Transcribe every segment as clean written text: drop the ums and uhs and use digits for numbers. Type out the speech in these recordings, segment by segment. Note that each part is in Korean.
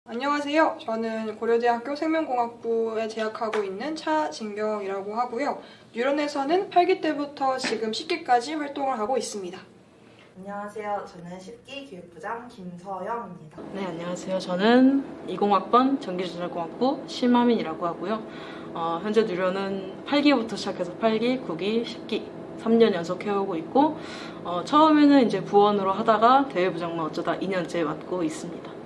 안녕하세요. 저는 고려대학교 생명공학부에 재학하고 있는 차진경이라고 하고요. 뉴런에서는 8기 때부터 지금 10기까지 활동을 하고 있습니다. 안녕하세요. 저는 10기 기획부장 김서영입니다. 네, 안녕하세요. 저는 20학번 전기전자공학부 심하민이라고 하고요. 현재 뉴런은 8기부터 시작해서 8기, 9기, 10기 3년 연속 해오고 있고 처음에는 이제 부원으로 하다가 대외부장만 어쩌다 2년째 맡고 있습니다.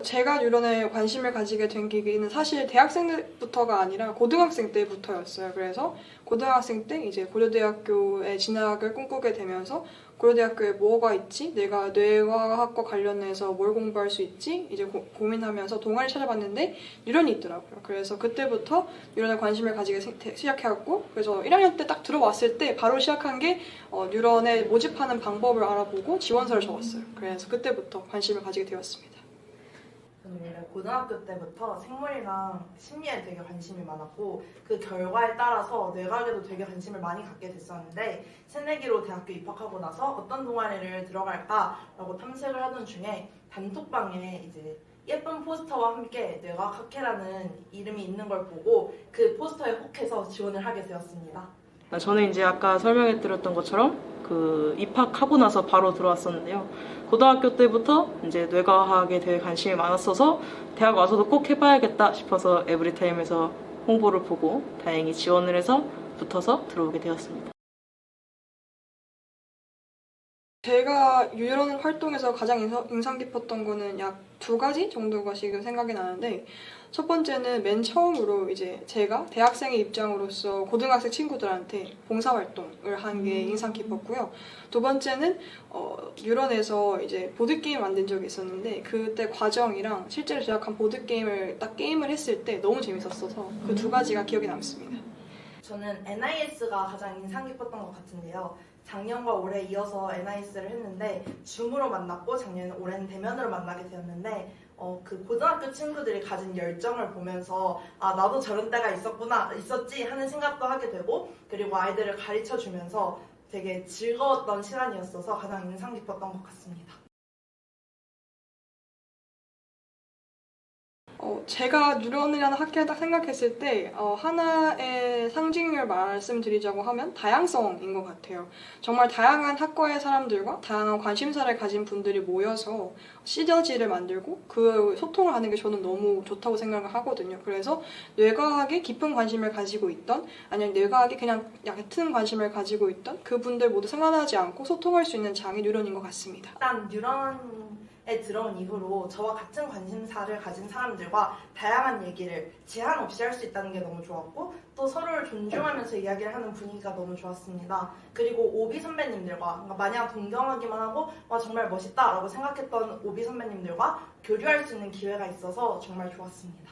제가 뉴런에 관심을 가지게 된 계기는 사실 대학생 때부터가 아니라 고등학생 때부터였어요. 그래서 고등학생 때 이제 고려대학교에 진학을 꿈꾸게 되면서 고려대학교에 뭐가 있지? 내가 뇌과학과 관련해서 뭘 공부할 수 있지? 이제 고민하면서 동아리 찾아봤는데 뉴런이 있더라고요. 그래서 그때부터 뉴런에 관심을 가지게 시작해왔고, 그래서 1학년 때 딱 들어왔을 때 바로 시작한 게 뉴런에 모집하는 방법을 알아보고 지원서를 적었어요. 그래서 그때부터 관심을 가지게 되었습니다. 저는 원래 고등학교 때부터 생물이랑 심리에 되게 관심이 많았고 그 결과에 따라서 뇌과학에도 되게 관심을 많이 갖게 됐었는데 새내기로 대학교 입학하고 나서 어떤 동아리를 들어갈까라고 탐색을 하던 중에 단톡방에 이제 예쁜 포스터와 함께 뇌과학학회라는 이름이 있는 걸 보고 그 포스터에 혹해서 지원을 하게 되었습니다. 저는 이제 아까 설명해드렸던 것처럼 입학하고 나서 바로 들어왔었는데요. 고등학교 때부터 이제 뇌과학에 대해 관심이 많았어서 대학 와서도 꼭 해봐야겠다 싶어서 에브리타임에서 홍보를 보고 다행히 지원을 해서 붙어서 들어오게 되었습니다. 제가 뉴런 활동에서 가장 인상 깊었던 거는 약 2가지 정도가 지금 생각이 나는데, 첫 번째는 맨 처음으로 이제 제가 대학생의 입장으로서 고등학생 친구들한테 봉사활동을 한 게 인상 깊었고요. 두 번째는 뉴런에서 이제 보드게임 만든 적이 있었는데 그때 과정이랑 실제로 제작한 보드게임을 딱 게임을 했을 때 너무 재밌었어서 그 2가지가 기억에 남습니다. 저는 NIS가 가장 인상 깊었던 것 같은데요. 작년과 올해 이어서 NIS를 했는데 줌으로 만났고 올해는 대면으로 만나게 되었는데 그 고등학교 친구들이 가진 열정을 보면서 아 나도 저런 때가 있었지 하는 생각도 하게 되고, 그리고 아이들을 가르쳐 주면서 되게 즐거웠던 시간이었어서 가장 인상 깊었던 것 같습니다. 제가 뉴런이라는 학회를 딱 생각했을 때 하나의 상징을 말씀드리자고 하면 다양성인 것 같아요. 정말 다양한 학과의 사람들과 다양한 관심사를 가진 분들이 모여서 시너지를 만들고 그 소통을 하는 게 저는 너무 좋다고 생각을 하거든요. 그래서 뇌과학에 깊은 관심을 가지고 있던, 아니면 뇌과학에 그냥 얕은 관심을 가지고 있던 그분들 모두 상관하지 않고 소통할 수 있는 장이 뉴런인 것 같습니다. 일단 뉴런에 들어온 이후로 저와 같은 관심사를 가진 사람들과 다양한 얘기를 제한 없이 할 수 있다는 게 너무 좋았고, 또 서로를 존중하면서 이야기를 하는 분위기가 너무 좋았습니다. 그리고 오비 선배님들과 마냥 동경하기만 하고 와 정말 멋있다라고 생각했던 오비 선배님들과 교류할 수 있는 기회가 있어서 정말 좋았습니다.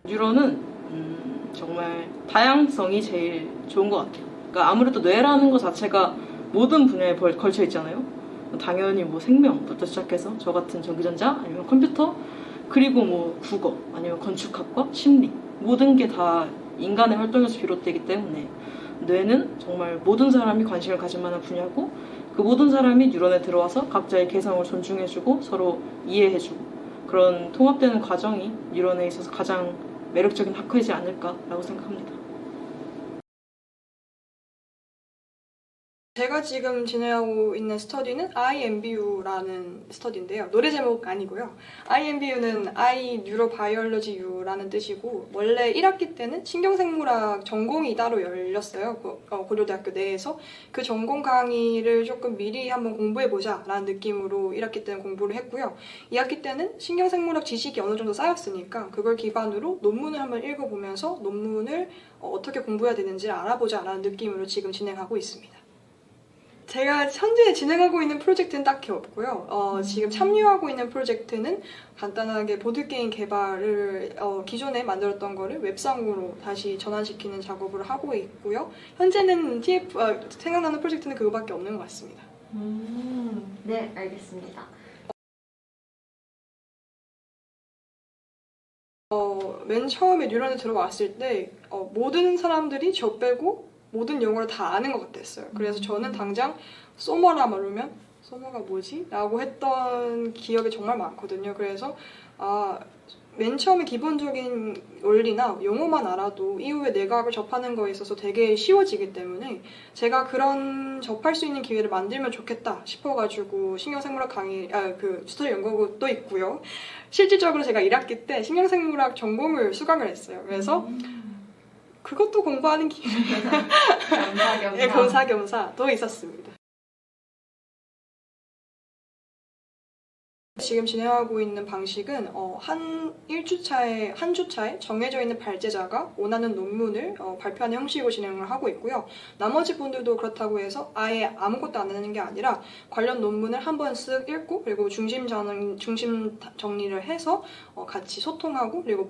뉴런은 정말 다양성이 제일 좋은 것 같아요. 그러니까 아무래도 뇌라는 것 자체가 모든 분야에 걸쳐 있잖아요. 당연히 뭐 생명부터 시작해서 저 같은 전기전자 아니면 컴퓨터, 그리고 뭐 국어 아니면 건축학과, 심리, 모든 게 다 인간의 활동에서 비롯되기 때문에 뇌는 정말 모든 사람이 관심을 가질 만한 분야고, 그 모든 사람이 뉴런에 들어와서 각자의 개성을 존중해주고 서로 이해해주고 그런 통합되는 과정이 뉴런에 있어서 가장 매력적인 학회이지 않을까라고 생각합니다. 제가 지금 진행하고 있는 스터디는 INBU라는 스터디인데요. 노래 제목 아니고요. INBU는 I Neurobiology U라는 뜻이고, 원래 1학기 때는 신경생물학 전공이 따로 열렸어요. 고려대학교 내에서. 그 전공 강의를 조금 미리 한번 공부해보자 라는 느낌으로 1학기 때는 공부를 했고요. 2학기 때는 신경생물학 지식이 어느 정도 쌓였으니까 그걸 기반으로 논문을 한번 읽어보면서 논문을 어떻게 공부해야 되는지를 알아보자 라는 느낌으로 지금 진행하고 있습니다. 제가 현재 진행하고 있는 프로젝트는 딱히 없고요. 지금 참여하고 있는 프로젝트는 간단하게 보드게임 개발을 기존에 만들었던 거를 웹상으로 다시 전환시키는 작업을 하고 있고요. 현재는 생각나는 프로젝트는 그거밖에 없는 것 같습니다. 네, 알겠습니다. 맨 처음에 뉴런에 들어왔을 때 모든 사람들이 저 빼고 모든 영어를 다 아는 것 같았어요. 그래서 저는 당장 소머라 말하면 소모가 뭐지? 라고 했던 기억이 정말 많거든요. 그래서 맨 처음에 기본적인 원리나 용어만 알아도 이후에 내과학을 접하는 거에 있어서 되게 쉬워지기 때문에 제가 그런 접할 수 있는 기회를 만들면 좋겠다 싶어가지고 신경생물학 강의, 튜토리얼 연구도 있고요. 실질적으로 제가 1학기 때 신경생물학 전공을 수강을 했어요. 그래서 그것도 공부하는 기회. 네, 겸사겸사도 있었습니다. 지금 진행하고 있는 방식은 한 주차에 정해져 있는 발제자가 원하는 논문을 발표하는 형식으로 진행을 하고 있고요. 나머지 분들도 그렇다고 해서 아예 아무것도 안 하는 게 아니라 관련 논문을 한번 쓱 읽고 그리고 중심 정리를 해서 같이 소통하고 그리고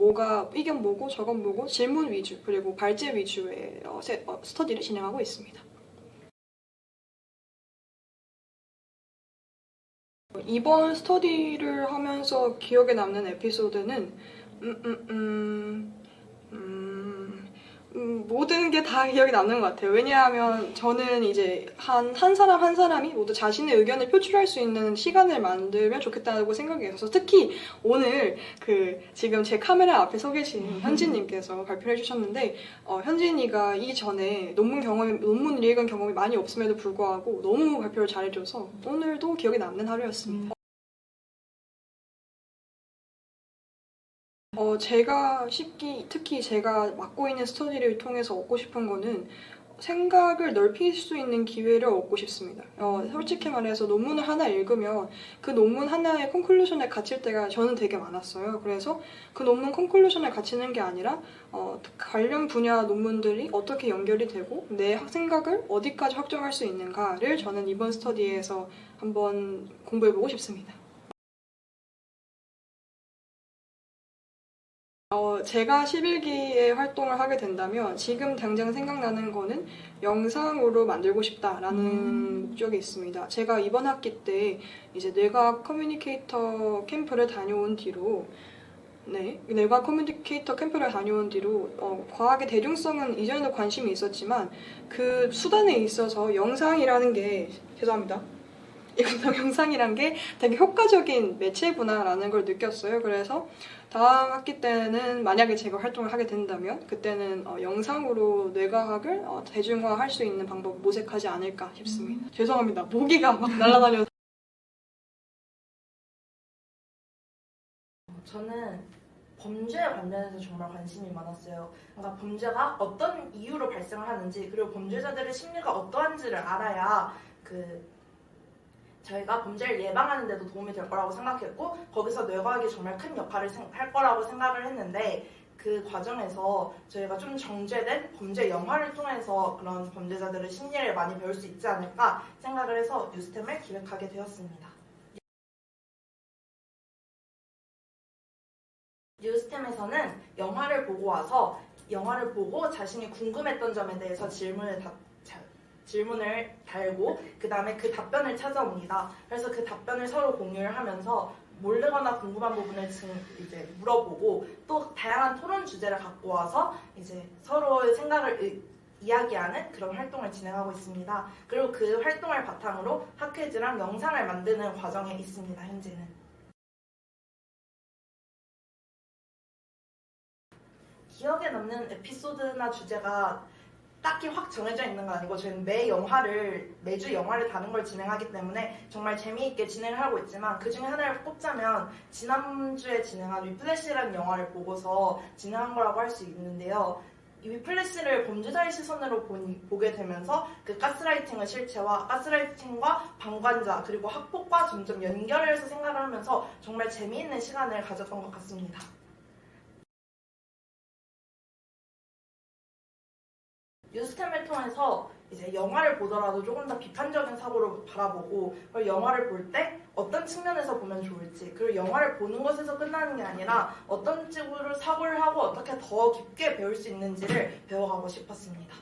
이건 뭐고 저건 뭐고 질문 위주 그리고 발제 위주의 스터디를 진행하고 있습니다. 이번 스터디를 하면서 기억에 남는 에피소드는 모든 게 다 기억에 남는 것 같아요. 왜냐하면 저는 이제 한 사람 한 사람이 모두 자신의 의견을 표출할 수 있는 시간을 만들면 좋겠다고 생각이 있어서 특히 오늘 지금 제 카메라 앞에 서 계신 현진님께서 발표를 해주셨는데 현진이가 이전에 논문을 읽은 경험이 많이 없음에도 불구하고 너무 발표를 잘해줘서 오늘도 기억에 남는 하루였습니다. 제가 특히 제가 맡고 있는 스터디를 통해서 얻고 싶은 거는 생각을 넓힐 수 있는 기회를 얻고 싶습니다. 솔직히 말해서 논문을 하나 읽으면 그 논문 하나의 콘클루션에 갇힐 때가 저는 되게 많았어요. 그래서 그 논문 콘클루션에 갇히는 게 아니라 관련 분야 논문들이 어떻게 연결이 되고 내 생각을 어디까지 확정할 수 있는가를 저는 이번 스터디에서 한번 공부해보고 싶습니다. 제가 11기에 활동을 하게 된다면 지금 당장 생각나는 거는 영상으로 만들고 싶다라는 목적이 있습니다. 제가 이번 학기 때 이제 뇌과학 커뮤니케이터 캠프를 다녀온 뒤로 과학의 대중성은 이전에도 관심이 있었지만 그 수단에 있어서 영상이라는 게 영상이란 게 되게 효과적인 매체구나라는 걸 느꼈어요. 그래서 다음 학기 때는 만약에 제가 활동을 하게 된다면 그때는 영상으로 뇌과학을 대중화할 수 있는 방법을 모색하지 않을까 싶습니다. 죄송합니다. 모기가 막 날아다녀서. 저는 범죄에 관련해서 정말 관심이 많았어요. 그러니까 범죄가 어떤 이유로 발생을 하는지 그리고 범죄자들의 심리가 어떠한지를 알아야 저희가 범죄를 예방하는 데도 도움이 될 거라고 생각했고 거기서 뇌과학이 정말 큰 역할을 할 거라고 생각을 했는데 그 과정에서 저희가 좀 정제된 범죄 영화를 통해서 그런 범죄자들의 심리를 많이 배울 수 있지 않을까 생각을 해서 뉴스템을 기획하게 되었습니다. 뉴스템에서는 영화를 보고 와서 영화를 보고 자신이 궁금했던 점에 대해서 질문을 달고 그 다음에 그 답변을 찾아옵니다. 그래서 그 답변을 서로 공유를 하면서 모르거나 궁금한 부분을 이제 물어보고 또 다양한 토론 주제를 갖고 와서 이제 서로의 생각을 이야기하는 그런 활동을 진행하고 있습니다. 그리고 그 활동을 바탕으로 학회지랑 영상을 만드는 과정에 있습니다. 현재는. 기억에 남는 에피소드나 주제가 딱히 확 정해져 있는 건 아니고 저희는 매주 영화를 다는 걸 진행하기 때문에 정말 재미있게 진행을 하고 있지만 그 중에 하나를 꼽자면 지난주에 진행한 위플래시라는 영화를 보고서 진행한 거라고 할 수 있는데요. 이 위플래시를 범죄자의 시선으로 보게 되면서 그 가스라이팅의 실체와 가스라이팅과 방관자 그리고 학폭과 점점 연결해서 생각을 하면서 정말 재미있는 시간을 가졌던 것 같습니다. 뉴스템을 통해서 이제 영화를 보더라도 조금 더 비판적인 사고로 바라보고 그리고 영화를 볼 때 어떤 측면에서 보면 좋을지 그리고 영화를 보는 것에서 끝나는 게 아니라 어떤 식으로 사고를 하고 어떻게 더 깊게 배울 수 있는지를 배워가고 싶었습니다.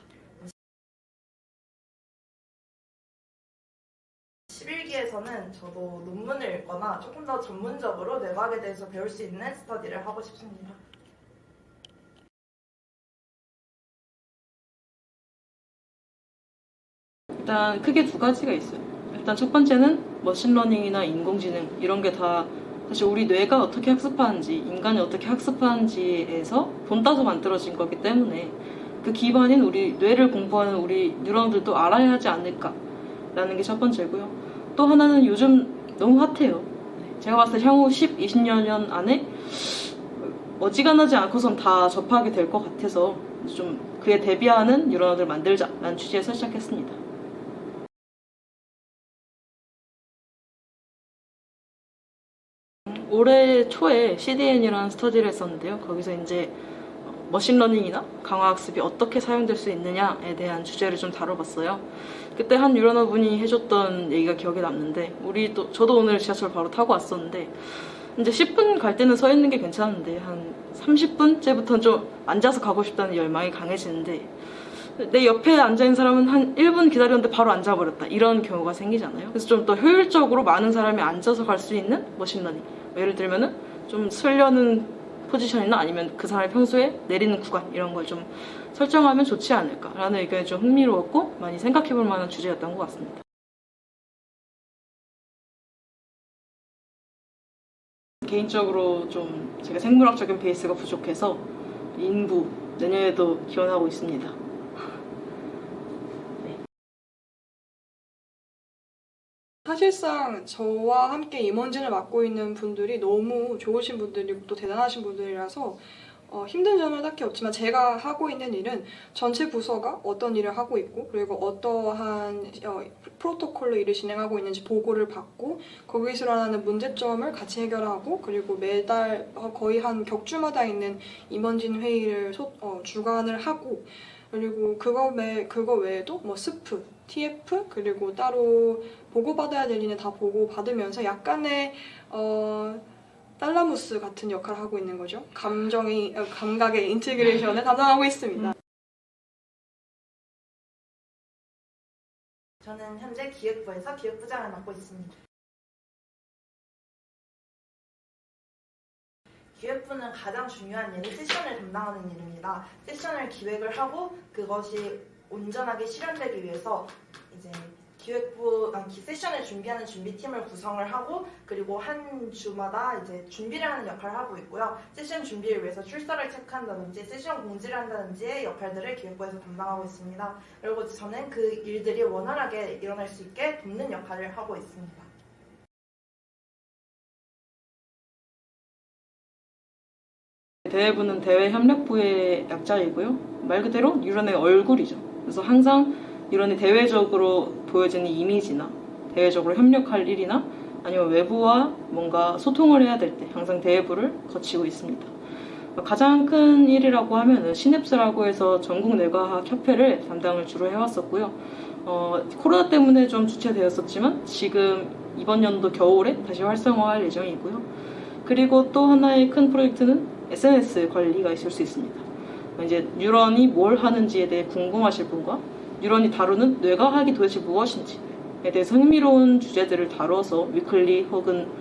11기에서는 저도 논문을 읽거나 조금 더 전문적으로 뇌과학에 대해서 배울 수 있는 스터디를 하고 싶습니다. 일단 크게 두 가지가 있어요. 일단 첫 번째는 머신러닝이나 인공지능 이런 게 다 사실 우리 뇌가 어떻게 학습하는지, 인간이 어떻게 학습하는지에서 돈 따서 만들어진 거기 때문에 그 기반인 우리 뇌를 공부하는 우리 뉴런들도 알아야 하지 않을까라는 게 첫 번째고요. 또 하나는 요즘 너무 핫해요. 제가 봤을 때 향후 10, 20년 안에 어지간하지 않고선 다 접하게 될 것 같아서 좀 그에 대비하는 뉴런을 만들자라는 취지에서 시작했습니다. 올해 초에 CDN이라는 스터디를 했었는데요. 거기서 이제 머신러닝이나 강화학습이 어떻게 사용될 수 있느냐에 대한 주제를 좀 다뤄봤어요. 그때 한 뉴러너분이 해줬던 얘기가 기억에 남는데 저도 오늘 지하철 바로 타고 왔었는데 이제 10분 갈 때는 서 있는 게 괜찮은데 한 30분째부터는 좀 앉아서 가고 싶다는 열망이 강해지는데 내 옆에 앉아있는 사람은 한 1분 기다렸는데 바로 앉아버렸다. 이런 경우가 생기잖아요. 그래서 좀 더 효율적으로 많은 사람이 앉아서 갈 수 있는 머신러닝. 예를 들면은 좀 쓰려는 포지션이나 아니면 그 사람이 평소에 내리는 구간 이런 걸 좀 설정하면 좋지 않을까라는 의견이 좀 흥미로웠고 많이 생각해볼 만한 주제였던 것 같습니다. 개인적으로 좀 제가 생물학적인 베이스가 부족해서 인부 내년에도 기원하고 있습니다. 사실상 저와 함께 임원진을 맡고 있는 분들이 너무 좋으신 분들이고 또 대단하신 분들이라서 힘든 점은 딱히 없지만 제가 하고 있는 일은 전체 부서가 어떤 일을 하고 있고 그리고 어떠한 프로토콜로 일을 진행하고 있는지 보고를 받고 거기서 일어나는 문제점을 같이 해결하고 그리고 매달 거의 한 격주마다 있는 임원진 회의를 주관을 하고 그리고 그거 외에도 뭐 스프, TF 그리고 따로 보고받아야 될 일은 다 보고받으면서 약간의 딸라무스 같은 역할을 하고 있는 거죠. 감각의 인티그레이션을 담당하고 있습니다. 저는 현재 기획부에서 기획부장을 맡고 있습니다. 기획부는 가장 중요한 일이 세션을 담당하는 일입니다. 세션을 기획을 하고 그것이 온전하게 실현되기 위해서 이제 세션을 준비하는 준비팀을 구성을 하고 그리고 한 주마다 이제 준비를 하는 역할을 하고 있고요. 세션 준비를 위해서 출석을 체크한다든지 세션 공지를 한다든지의 역할들을 기획부에서 담당하고 있습니다. 그리고 저는 그 일들이 원활하게 일어날 수 있게 돕는 역할을 하고 있습니다. 대회부는 대외협력부의 약자이고요. 말 그대로 뉴런의 얼굴이죠. 그래서 항상 뉴런이 대외적으로 보여지는 이미지나 대외적으로 협력할 일이나 아니면 외부와 뭔가 소통을 해야 될 때 항상 대회부를 거치고 있습니다. 가장 큰 일이라고 하면은 시냅스라고 해서 전국 뇌과학 협회를 담당을 주로 해왔었고요. 코로나 때문에 좀 주체되었었지만 지금 이번 연도 겨울에 다시 활성화할 예정이고요. 그리고 또 하나의 큰 프로젝트는 SNS 관리가 있을 수 있습니다. 이제 뉴런이 뭘 하는지에 대해 궁금하실 분과 뉴런이 다루는 뇌과학이 도대체 무엇인지에 대해서 흥미로운 주제들을 다뤄서 위클리 혹은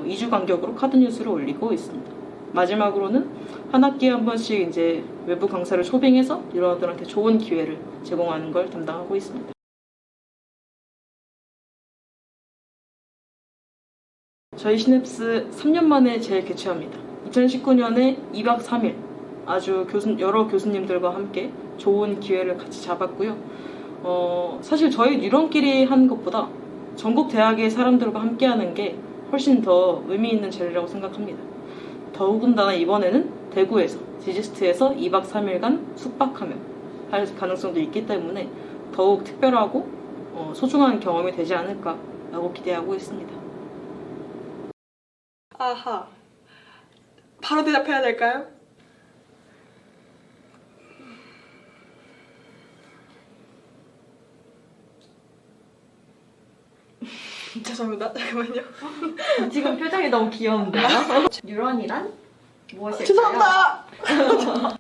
2주 간격으로 카드 뉴스를 올리고 있습니다. 마지막으로는 한 학기에 한 번씩 이제 외부 강사를 초빙해서 뉴런들한테 좋은 기회를 제공하는 걸 담당하고 있습니다. 저희 시냅스 3년 만에 재개최합니다. 2019년에 2박 3일 아주 여러 교수님들과 함께 좋은 기회를 같이 잡았고요. 사실 저희 뉴런끼리 한 것보다 전국 대학의 사람들과 함께 하는 게 훨씬 더 의미 있는 자리라고 생각합니다. 더군다나 이번에는 대구에서 디지스트에서 2박 3일간 숙박하며 할 가능성도 있기 때문에 더욱 특별하고 소중한 경험이 되지 않을까라고 기대하고 있습니다. 아하. 바로 대답해야 될까요? 죄송합니다. 잠깐만요. 지금 표정이 너무 귀여운데요? 뉴런이란 무엇일까요? 죄송합니다.